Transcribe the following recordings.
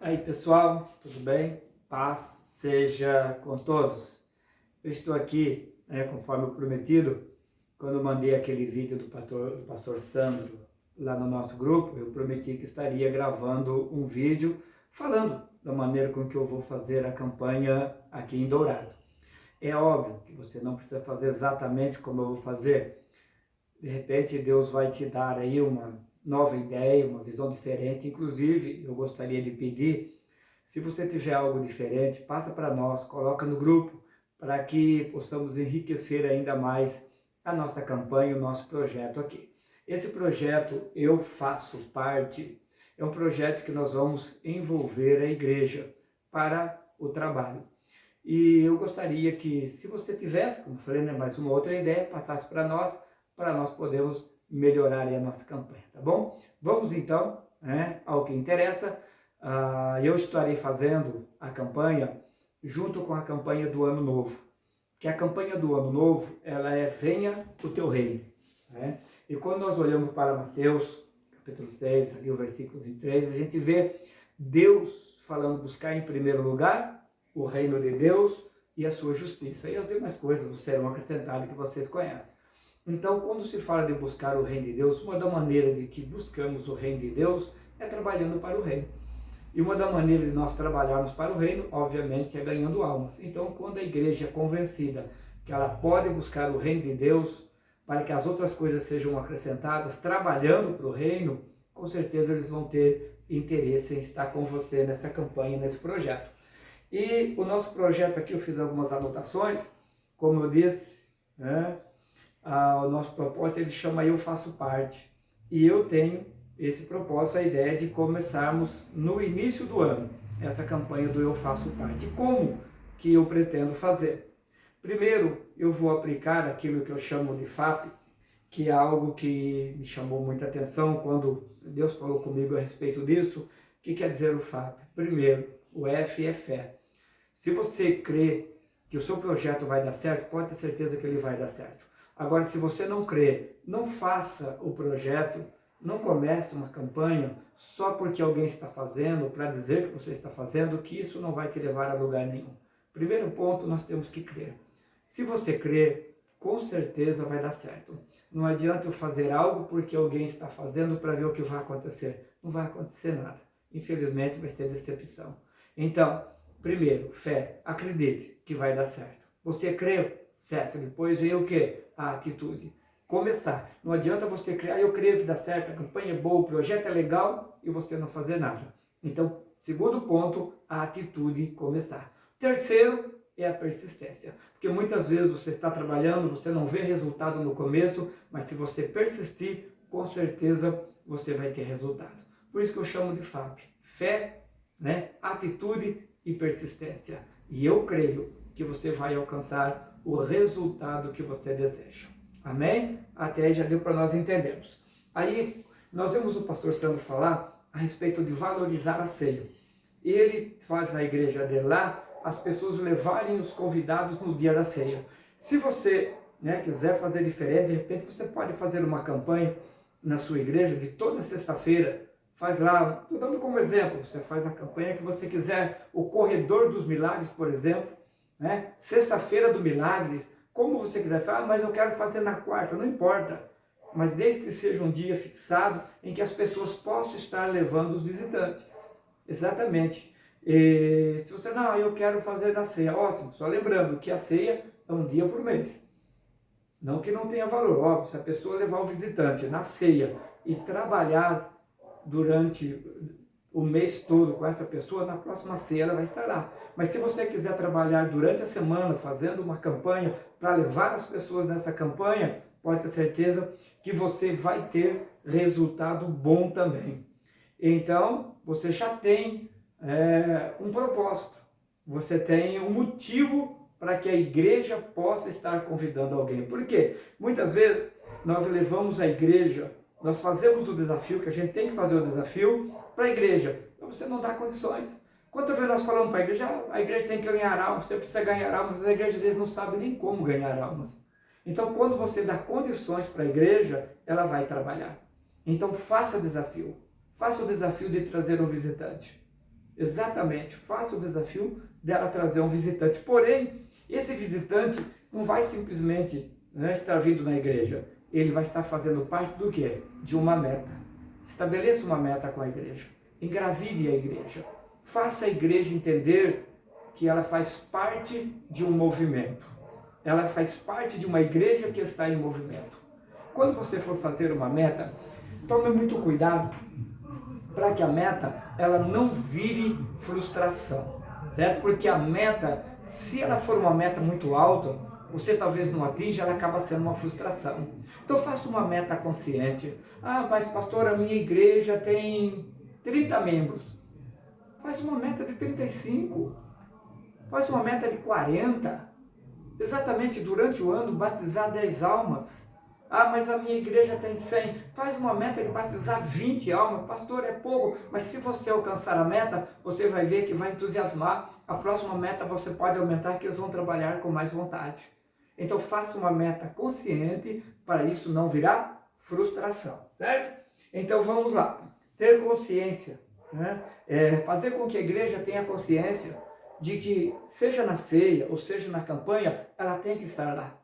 Aí pessoal, tudo bem? Paz seja com todos. Eu estou aqui, conforme prometido, quando eu mandei aquele vídeo do pastor Sandro lá no nosso grupo, eu prometi que estaria gravando um vídeo falando da maneira com que eu vou fazer a campanha aqui em Dourado. É óbvio que você não precisa fazer exatamente como eu vou fazer. De repente Deus vai te dar aí uma nova ideia, uma visão diferente. Inclusive, eu gostaria de pedir, se você tiver algo diferente, passa para nós, coloca no grupo, para que possamos enriquecer ainda mais a nossa campanha, o nosso projeto aqui. Esse projeto Eu Faço Parte, é um projeto que nós vamos envolver a igreja para o trabalho. E eu gostaria que, se você tivesse, como falei, mais uma outra ideia, passasse para nós podermos melhorar a nossa campanha, tá bom? Vamos então ao que interessa. Eu estarei fazendo a campanha junto com a campanha do Ano Novo, que a campanha do Ano Novo, ela é Venha o Teu Reino. E quando nós olhamos para Mateus, capítulo 6, ali o versículo 23, a gente vê Deus falando buscar em primeiro lugar o reino de Deus e a sua justiça, e as demais coisas serão acrescentadas que vocês conhecem. Então, quando se fala de buscar o reino de Deus, uma da maneira de que buscamos o reino de Deus é trabalhando para o reino. E uma da maneira de nós trabalharmos para o reino, obviamente, é ganhando almas. Então, quando a igreja é convencida que ela pode buscar o reino de Deus para que as outras coisas sejam acrescentadas, trabalhando para o reino, com certeza eles vão ter interesse em estar com você nessa campanha, nesse projeto. E o nosso projeto aqui, eu fiz algumas anotações, como eu disse, o nosso propósito, ele chama Eu Faço Parte. E eu tenho esse propósito, a ideia de começarmos no início do ano, essa campanha do Eu Faço Parte. Como que eu pretendo fazer? Primeiro, eu vou aplicar aquilo que eu chamo de FAP, que é algo que me chamou muita atenção quando Deus falou comigo a respeito disso. O que quer dizer o FAP? Primeiro, o F é fé. Se você crê que o seu projeto vai dar certo, pode ter certeza que ele vai dar certo. Agora, se você não crê, não faça o projeto, não comece uma campanha só porque alguém está fazendo, para dizer que você está fazendo, que isso não vai te levar a lugar nenhum. Primeiro ponto, nós temos que crer. Se você crer, com certeza vai dar certo. Não adianta eu fazer algo porque alguém está fazendo para ver o que vai acontecer. Não vai acontecer nada. Infelizmente, vai ser decepção. Então, primeiro, fé. Acredite que vai dar certo. Você crê? Certo. Depois vem o quê? A atitude. Começar. Não adianta você criar, eu creio que dá certo, a campanha é boa, o projeto é legal e você não fazer nada. Então, segundo ponto, a atitude começar. Terceiro é a persistência. Porque muitas vezes você está trabalhando, você não vê resultado no começo, mas se você persistir, com certeza você vai ter resultado. Por isso que eu chamo de FAP. Fé, atitude e persistência. E eu creio que você vai alcançar o resultado que você deseja. Amém? Até aí já deu para nós entendermos. Aí nós vemos o pastor Sandro falar a respeito de valorizar a ceia. Ele faz na igreja dele lá as pessoas levarem os convidados no dia da ceia. Se você quiser fazer diferente, de repente você pode fazer uma campanha na sua igreja de toda sexta-feira. Faz lá, estou dando como exemplo, você faz a campanha que você quiser, o Corredor dos Milagres, por exemplo, Sexta-feira do Milagres, como você quiser, mas eu quero fazer na quarta, não importa, mas desde que seja um dia fixado em que as pessoas possam estar levando os visitantes. Exatamente. E se você, não, eu quero fazer na ceia, ótimo, só lembrando que a ceia é um dia por mês. Não que não tenha valor, óbvio, se a pessoa levar o visitante na ceia e trabalhar durante o mês todo com essa pessoa, na próxima ceia ela vai estar lá. Mas se você quiser trabalhar durante a semana, fazendo uma campanha para levar as pessoas nessa campanha, pode ter certeza que você vai ter resultado bom também. Então, você já tem um propósito, você tem um motivo para que a igreja possa estar convidando alguém. Por quê? Muitas vezes nós levamos a igreja, nós fazemos o desafio, que a gente tem que fazer o desafio para a igreja, então você não dá condições. Quantas vezes nós falamos para a igreja tem que ganhar almas, você precisa ganhar almas, mas a igreja deles não sabe nem como ganhar almas. Então, quando você dá condições para a igreja, ela vai trabalhar. Então, faça desafio. Faça o desafio de trazer um visitante. Exatamente, faça o desafio dela trazer um visitante. Porém, esse visitante não vai simplesmente, né, estar vindo na igreja. Ele vai estar fazendo parte do quê? De uma meta. Estabeleça uma meta com a igreja. Engravide a igreja. Faça a igreja entender que ela faz parte de um movimento. Ela faz parte de uma igreja que está em movimento. Quando você for fazer uma meta, tome muito cuidado para que a meta ela não vire frustração, certo? Porque a meta, se ela for uma meta muito alta, você talvez não atinja, ela acaba sendo uma frustração. Então faça uma meta consciente. Ah, mas pastor, a minha igreja tem 30 membros. Faz uma meta de 35. Faz uma meta de 40. Exatamente durante o ano, batizar 10 almas. Ah, mas a minha igreja tem 100. Faz uma meta de batizar 20 almas. Pastor, é pouco. Mas se você alcançar a meta, você vai ver que vai entusiasmar. A próxima meta você pode aumentar, que eles vão trabalhar com mais vontade. Então faça uma meta consciente para isso não virar frustração, certo? Então vamos lá. Ter consciência, né? Fazer com que a igreja tenha consciência de que, seja na ceia ou seja na campanha, ela tem que estar lá.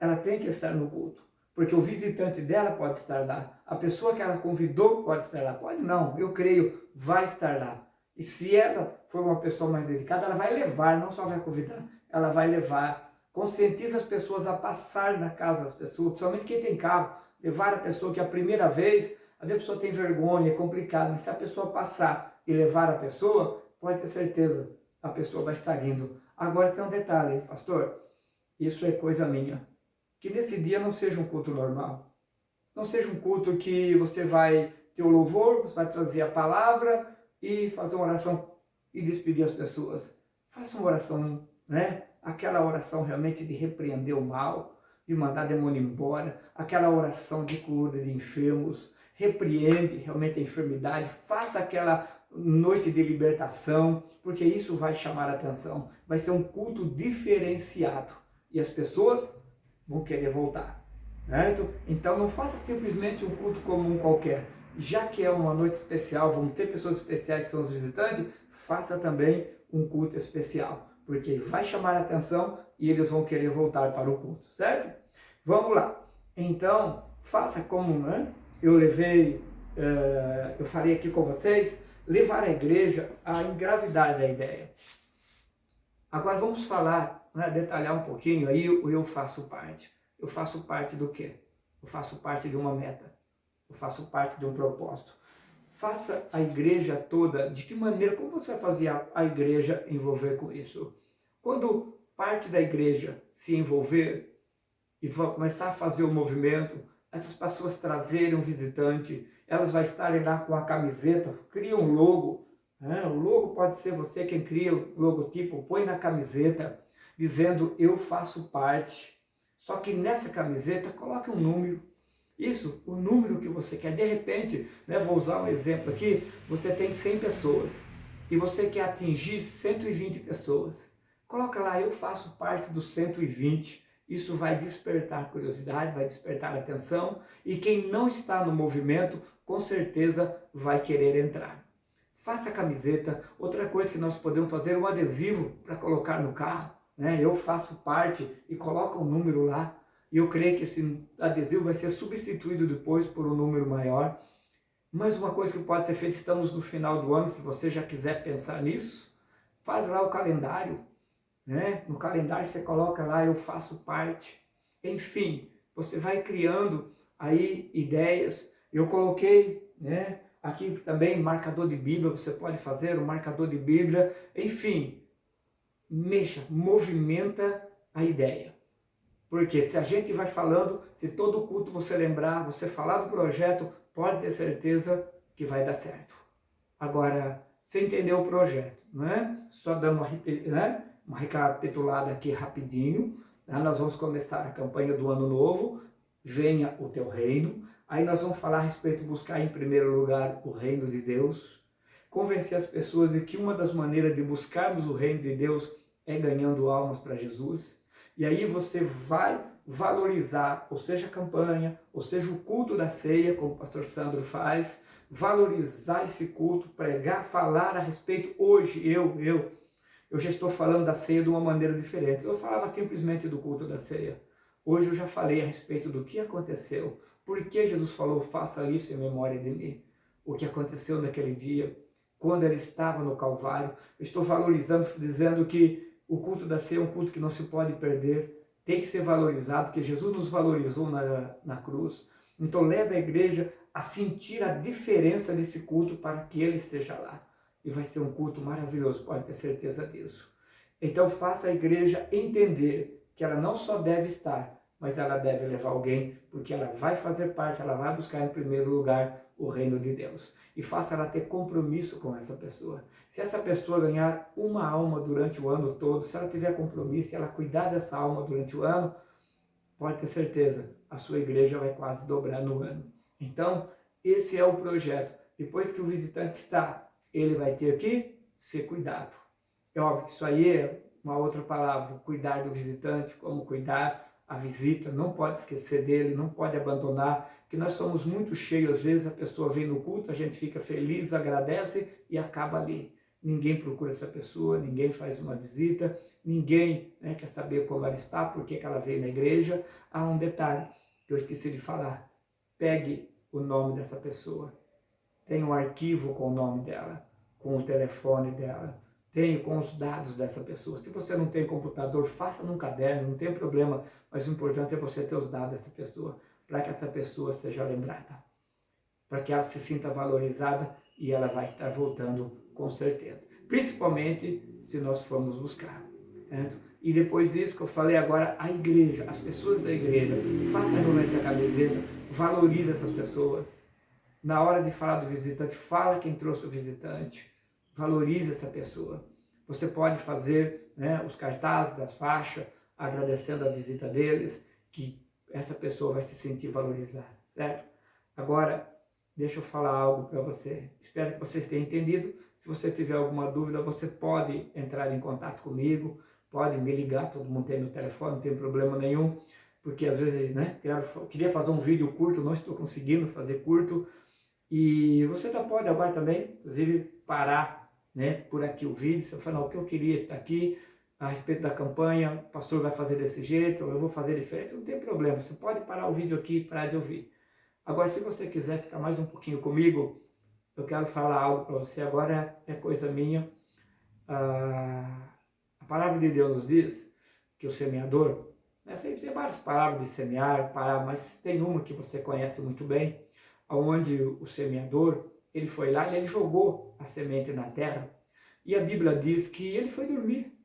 Ela tem que estar no culto. Porque o visitante dela pode estar lá. A pessoa que ela convidou pode estar lá. Pode não, eu creio, vai estar lá. E se ela for uma pessoa mais dedicada, ela vai levar, não só vai convidar, ela vai levar. Conscientiza as pessoas a passar na casa das pessoas, principalmente quem tem carro. Levar a pessoa que é a primeira vez, a pessoa tem vergonha, é complicado. Mas se a pessoa passar e levar a pessoa, pode ter certeza, a pessoa vai estar indo. Agora tem um detalhe, pastor, isso é coisa minha. Que nesse dia não seja um culto normal. Não seja um culto que você vai ter o louvor, você vai trazer a palavra e fazer uma oração e despedir as pessoas. Faça uma oração, né? Aquela oração realmente de repreender o mal, de mandar demônio embora, aquela oração de cura de enfermos, repreende realmente a enfermidade, faça aquela noite de libertação, porque isso vai chamar a atenção. Vai ser um culto diferenciado e as pessoas vão querer voltar, certo? Então não faça simplesmente um culto comum qualquer. Já que é uma noite especial, vamos ter pessoas especiais que são os visitantes, faça também um culto especial, porque vai chamar a atenção e eles vão querer voltar para o culto, certo? Vamos lá. Então, faça como, né? Eu falei aqui com vocês, levar a igreja a engravidar da ideia. Agora vamos falar, né, detalhar um pouquinho aí o eu faço parte. Eu faço parte do quê? Eu faço parte de uma meta. Eu faço parte de um propósito. Faça a igreja toda, de que maneira, como você vai fazer a igreja envolver com isso? Quando parte da igreja se envolver e vai começar a fazer o movimento, essas pessoas trazerem um visitante, elas vão estarem lá com a camiseta, cria um logo, né? O logo pode ser você quem cria o logotipo, põe na camiseta, dizendo eu faço parte. Só que nessa camiseta coloque um número. Isso, o número que você quer. De repente, né, vou usar um exemplo aqui, você tem 100 pessoas e você quer atingir 120 pessoas. Coloca lá, eu faço parte dos 120. Isso vai despertar curiosidade, vai despertar atenção e quem não está no movimento, com certeza vai querer entrar. Faça a camiseta. Outra coisa que nós podemos fazer é um adesivo para colocar no carro, né? Eu faço parte e coloca um número lá. E eu creio que esse adesivo vai ser substituído depois por um número maior. Mas uma coisa que pode ser feita, estamos no final do ano, se você já quiser pensar nisso, faz lá o calendário, né? No calendário você coloca lá, eu faço parte. Enfim, você vai criando aí ideias. Eu coloquei, né, aqui também marcador de Bíblia, você pode fazer um marcador de Bíblia. Enfim, mexa, movimenta a ideia. Porque se a gente vai falando, se todo culto você lembrar, você falar do projeto, pode ter certeza que vai dar certo. Agora, você entendeu o projeto, né? Só dando uma recapitulada aqui rapidinho. Né? Nós vamos começar a campanha do Ano Novo, venha o teu reino. Aí nós vamos falar a respeito de buscar em primeiro lugar o reino de Deus. Convencer as pessoas de que uma das maneiras de buscarmos o reino de Deus é ganhando almas para Jesus. E aí você vai valorizar, ou seja a campanha, ou seja o culto da ceia, como o pastor Sandro faz, valorizar esse culto, pregar, falar a respeito. Hoje eu já estou falando da ceia de uma maneira diferente. Eu falava simplesmente do culto da ceia. Hoje eu já falei a respeito do que aconteceu. Por que Jesus falou, faça isso em memória de mim? O que aconteceu naquele dia, quando ele estava no Calvário. Eu estou valorizando, dizendo que o culto da ceia é um culto que não se pode perder. Tem que ser valorizado, porque Jesus nos valorizou na cruz. Então leva a igreja a sentir a diferença desse culto para que ele esteja lá. E vai ser um culto maravilhoso, pode ter certeza disso. Então faça a igreja entender que ela não só deve estar, mas ela deve levar alguém, porque ela vai fazer parte, ela vai buscar em primeiro lugar o reino de Deus. E faça ela ter compromisso com essa pessoa. Se essa pessoa ganhar uma alma durante o ano todo, se ela tiver compromisso, se ela cuidar dessa alma durante o ano, pode ter certeza, a sua igreja vai quase dobrar no ano. Então, esse é o projeto. Depois que o visitante está, ele vai ter que ser cuidado. É óbvio que isso aí é uma outra palavra, cuidar do visitante, como cuidar a visita, não pode esquecer dele, não pode abandonar, que nós somos muito cheios, às vezes a pessoa vem no culto, a gente fica feliz, agradece e acaba ali. Ninguém procura essa pessoa, ninguém faz uma visita, ninguém quer saber como ela está, por que ela veio na igreja. Há um detalhe que eu esqueci de falar, pegue o nome dessa pessoa, tem um arquivo com o nome dela, com o telefone dela, tenho com os dados dessa pessoa. Se você não tem computador, faça num caderno, não tem problema, mas o importante é você ter os dados dessa pessoa, para que essa pessoa seja lembrada, para que ela se sinta valorizada e ela vai estar voltando com certeza. Principalmente se nós formos buscar. Certo? E depois disso que eu falei agora, a igreja, as pessoas da igreja, faça realmente a camiseta, valorize essas pessoas. Na hora de falar do visitante, fala quem trouxe o visitante. Valorize essa pessoa. Você pode fazer os cartazes, as faixas, agradecendo a visita deles, que essa pessoa vai se sentir valorizada, certo? Agora, deixa eu falar algo para você. Espero que vocês tenham entendido. Se você tiver alguma dúvida, você pode entrar em contato comigo, pode me ligar, todo mundo tem meu telefone, não tem problema nenhum, porque às vezes, queria fazer um vídeo curto, não estou conseguindo fazer curto, e você pode agora também, inclusive, parar por aqui o vídeo, se eu falar o que eu queria está aqui, a respeito da campanha, o pastor vai fazer desse jeito, eu vou fazer diferente, não tem problema, você pode parar o vídeo aqui e parar de ouvir. Agora, se você quiser ficar mais um pouquinho comigo, eu quero falar algo para você, agora é coisa minha. A palavra de Deus nos diz que o semeador, tem várias palavras de semear, parar, mas tem uma que você conhece muito bem, onde o semeador, ele foi lá e ele jogou a semente na terra, e a Bíblia diz que ele foi dormir.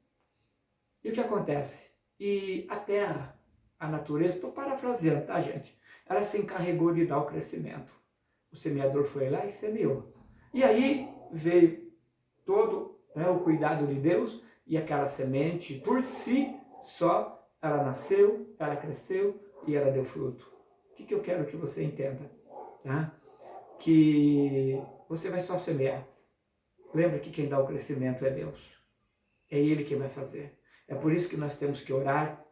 E o que acontece? E a terra, a natureza, estou parafraseando, tá, gente? Ela se encarregou de dar o crescimento. O semeador foi lá e semeou. E aí veio todo o cuidado de Deus, e aquela semente, por si só, ela nasceu, ela cresceu e ela deu fruto. O que eu quero que você entenda? Tá? Que você vai só semear. Lembra que quem dá o crescimento é Deus. É Ele quem vai fazer. É por isso que nós temos que orar.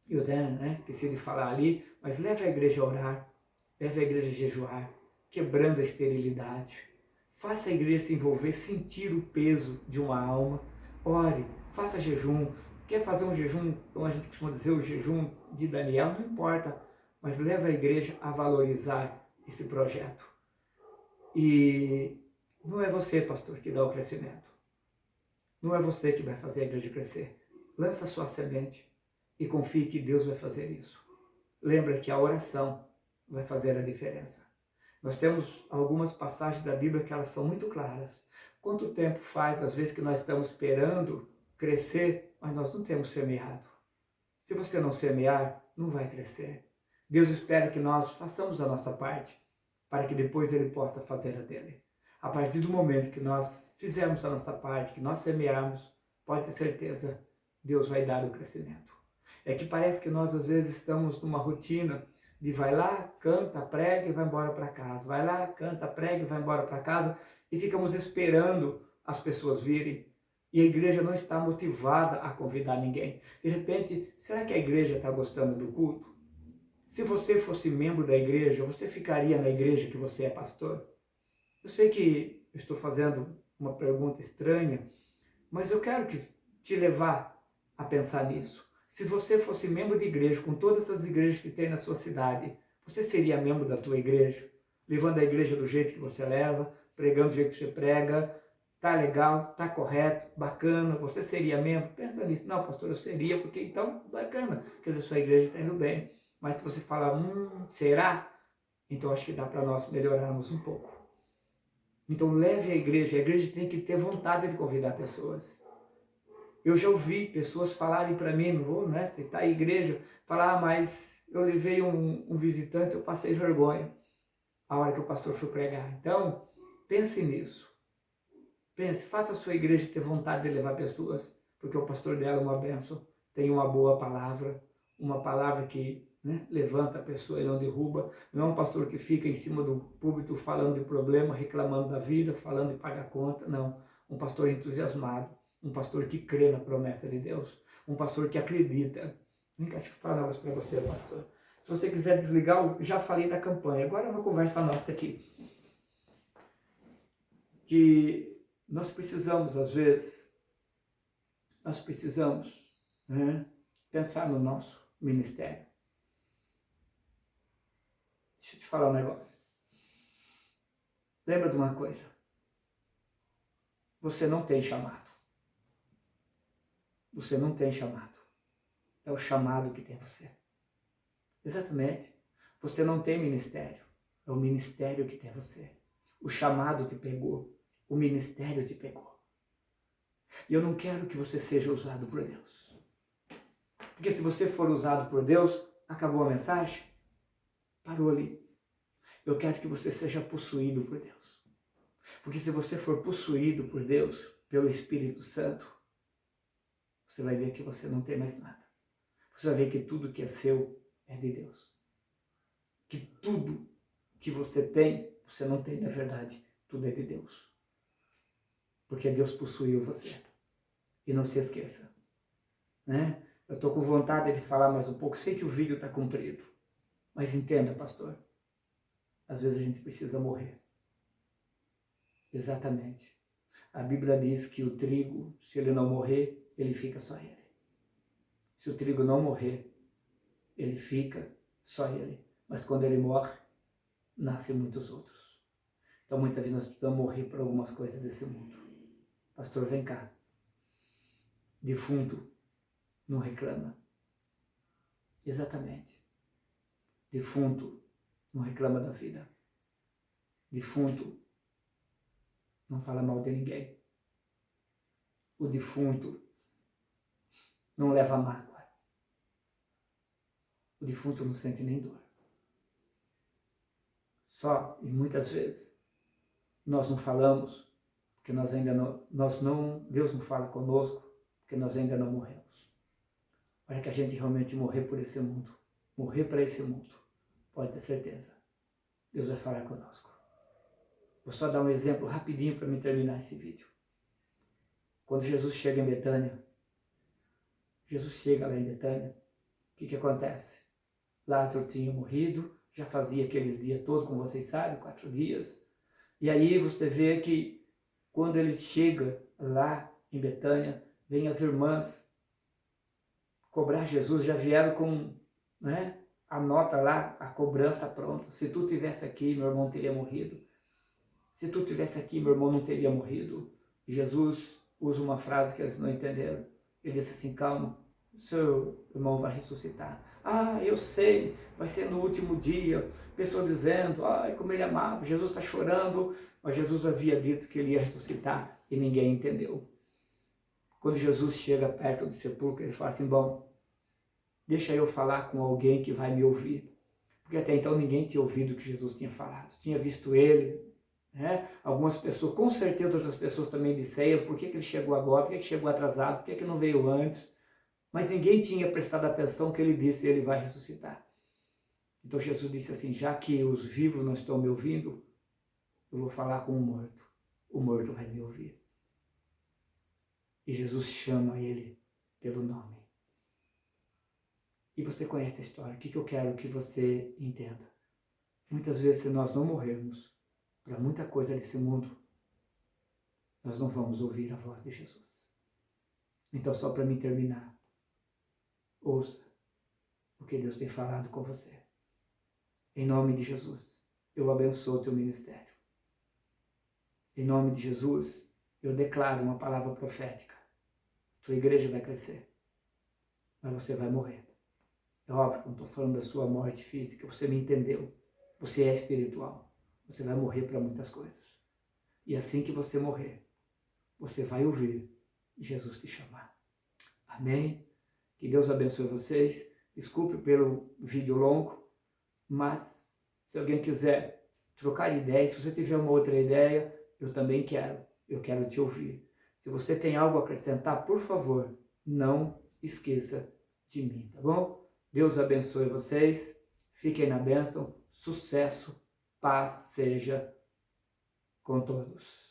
Eu até esqueci de falar ali, mas leve a igreja a orar, leve a igreja a jejuar, quebrando a esterilidade. Faça a igreja se envolver, sentir o peso de uma alma. Ore, faça jejum. Quer fazer um jejum, como a gente costuma dizer, o jejum de Daniel, não importa, mas leve a igreja a valorizar esse projeto. E não é você, pastor, que dá o crescimento. Não é você que vai fazer a igreja crescer. Lança a sua semente e confie que Deus vai fazer isso. Lembra que a oração vai fazer a diferença. Nós temos algumas passagens da Bíblia que elas são muito claras. Quanto tempo faz, às vezes, que nós estamos esperando crescer, mas nós não temos semeado. Se você não semear, não vai crescer. Deus espera que nós façamos a nossa parte, para que depois Ele possa fazer a dele. A partir do momento que nós fizermos a nossa parte, que nós semearmos, pode ter certeza, Deus vai dar o crescimento. É que parece que nós às vezes estamos numa rotina de vai lá, canta, prega e vai embora para casa. Vai lá, canta, prega e vai embora para casa, e ficamos esperando as pessoas virem. E a igreja não está motivada a convidar ninguém. De repente, será que a igreja está gostando do culto? Se você fosse membro da igreja, você ficaria na igreja que você é pastor? Eu sei que eu estou fazendo uma pergunta estranha, mas eu quero te levar a pensar nisso. Se você fosse membro de igreja, com todas as igrejas que tem na sua cidade, você seria membro da tua igreja? Levando a igreja do jeito que você leva, pregando do jeito que você prega, tá legal, tá correto, bacana, você seria membro? Pensa nisso. Não, pastor, eu seria, porque então, bacana, quer dizer, sua igreja está indo bem. Mas se você falar, será? Então acho que dá para nós melhorarmos um pouco. Então leve a igreja tem que ter vontade de convidar pessoas. Eu já ouvi pessoas falarem para mim, não vou citar a igreja, falar, mas eu levei um visitante, eu passei vergonha a hora que o pastor foi pregar. Então, pense nisso. Pense, faça a sua igreja ter vontade de levar pessoas, porque o pastor dela é uma bênção, tem uma boa palavra, uma palavra que levanta a pessoa e não derruba. Não é um pastor que fica em cima do púlpito falando de problema, reclamando da vida, falando de pagar conta, não. Um pastor entusiasmado, um pastor que crê na promessa de Deus, um pastor que acredita. Vem cá, deixa eu falar um negócio para você, pastor. Se você quiser desligar, eu já falei da campanha, agora é uma conversa nossa aqui. Que nós precisamos, às vezes, pensar no nosso ministério. Deixa eu te falar um negócio. Lembra de uma coisa. Você não tem chamado. Você não tem chamado. É o chamado que tem você. Exatamente. Você não tem ministério. É o ministério que tem você. O chamado te pegou. O ministério te pegou. E eu não quero que você seja usado por Deus. Porque se você for usado por Deus, acabou a mensagem? Parou ali. Eu quero que você seja possuído por Deus. Porque se você for possuído por Deus, pelo Espírito Santo, você vai ver que você não tem mais nada. Você vai ver que tudo que é seu é de Deus. Que tudo que você tem, você não tem na verdade. Tudo é de Deus. Porque Deus possuiu você. E não se esqueça. Eu estou com vontade de falar mais um pouco. Sei que o vídeo está comprido. Mas entenda, pastor. Às vezes a gente precisa morrer. Exatamente. A Bíblia diz que o trigo, se ele não morrer, ele fica só ele. Se o trigo não morrer, ele fica só ele. Mas quando ele morre, nascem muitos outros. Então muitas vezes nós precisamos morrer por algumas coisas desse mundo. Pastor, vem cá. Defunto não reclama. Exatamente. Defunto não reclama da vida. Defunto não fala mal de ninguém. O defunto não leva mágoa. O defunto não sente nem dor. Só, e muitas vezes, nós não falamos, porque nós ainda não, Deus não fala conosco, porque nós ainda não morremos. Para que a gente realmente morrer por esse mundo, morrer para esse mundo, pode ter certeza, Deus vai falar conosco. Vou só dar um exemplo rapidinho para me terminar esse vídeo. Quando Jesus chega em Betânia, Jesus chega lá em Betânia, o que acontece? Lázaro tinha morrido, já fazia aqueles dias todos, como vocês sabem, 4 dias. E aí você vê que quando ele chega lá em Betânia, vem as irmãs cobrar Jesus, já vieram com a nota lá, a cobrança pronta. Se tu tivesse aqui, meu irmão teria morrido. Se tu tivesse aqui, meu irmão não teria morrido. E Jesus usa uma frase que eles não entenderam. Ele disse assim, calma, seu irmão vai ressuscitar. Ah, eu sei, vai ser no último dia. Pessoa dizendo, como ele amava, Jesus está chorando. Mas Jesus havia dito que ele ia ressuscitar e ninguém entendeu. Quando Jesus chega perto do sepulcro, ele fala assim, bom, deixa eu falar com alguém que vai me ouvir. Porque até então ninguém tinha ouvido o que Jesus tinha falado. Tinha visto ele, algumas pessoas, com certeza outras pessoas também disseram, por que ele chegou agora, por que ele chegou atrasado, por que não veio antes? Mas ninguém tinha prestado atenção que ele disse, ele vai ressuscitar. Então Jesus disse assim, já que os vivos não estão me ouvindo, eu vou falar com o morto vai me ouvir. E Jesus chama ele pelo nome. E você conhece a história, o que eu quero que você entenda? Muitas vezes, se nós não morrermos, para muita coisa nesse mundo, nós não vamos ouvir a voz de Jesus. Então, só para mim terminar, ouça o que Deus tem falado com você. Em nome de Jesus, eu abençoo o teu ministério. Em nome de Jesus, eu declaro uma palavra profética. Tua igreja vai crescer, mas você vai morrer. É óbvio que eu não estou falando da sua morte física, você me entendeu. Você é espiritual, você vai morrer para muitas coisas. E assim que você morrer, você vai ouvir Jesus te chamar. Amém? Que Deus abençoe vocês. Desculpe pelo vídeo longo, mas se alguém quiser trocar ideias, se você tiver uma outra ideia, eu também quero. Eu quero te ouvir. Se você tem algo a acrescentar, por favor, não esqueça de mim, tá bom? Deus abençoe vocês. Fiquem na bênção. Sucesso, paz seja com todos.